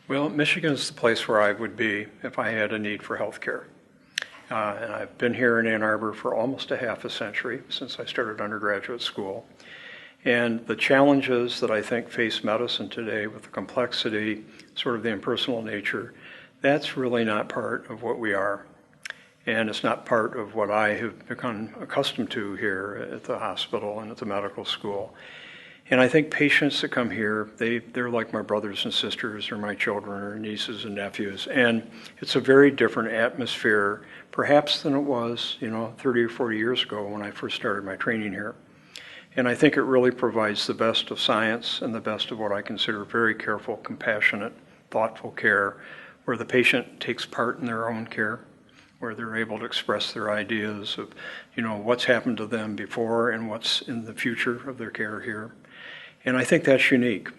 Well, Michigan is the place where I would be if I had a need for health care. And I've been here in Ann Arbor for almost a half a century, since I started undergraduate school. And the challenges that I think face medicine today with the complexity, sort of the impersonal nature, that's really not part of what we are. And it's not part of what I have become accustomed to here at the hospital and at the medical school. And I think patients that come here, they're like my brothers and sisters or my children or nieces and nephews. And it's a very different atmosphere, perhaps than it was, 30 or 40 years ago when I first started my training here. And I think it really provides the best of science and the best of what I consider very careful, compassionate, thoughtful care, where the patient takes part in their own care, where they're able to express their ideas of, what's happened to them before and what's in the future of their care here. And I think that's unique.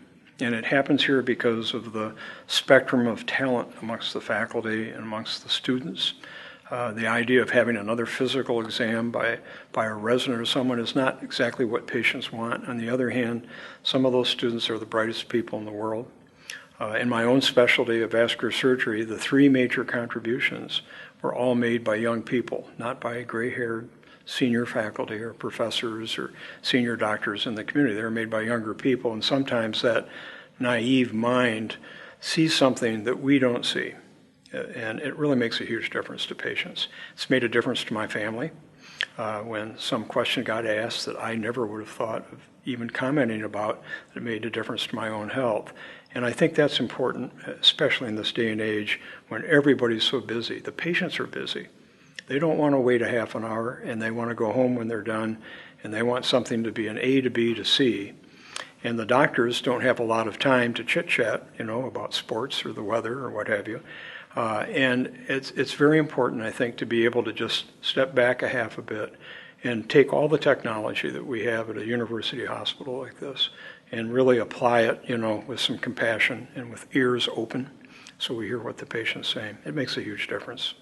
And it happens here because of the spectrum of talent amongst the faculty and amongst the students. The idea of having another physical exam by a resident or someone is not exactly what patients want. On the other hand, some of those students are the brightest people in the world. In my own specialty of vascular surgery, the three major contributions were all made by young people, not by gray-haired senior faculty or professors or senior doctors in the community. They were made by younger people, and sometimes that naive mind sees something that we don't see. And it really makes a huge difference to patients. It's made a difference to my family. When some question got asked that I never would have thought of even commenting about, it made a difference to my own health. And I think that's important, especially in this day and age when everybody's so busy. The patients are busy. They don't want to wait a half an hour, and they want to go home when they're done, and they want something to be an A to B to C. And the doctors don't have a lot of time to chit-chat, about sports or the weather or what have you. And it's very important, I think, to be able to just step back a half a bit and take all the technology that we have at a university hospital like this and really apply it, with some compassion and with ears open so we hear what the patient's saying. It makes a huge difference.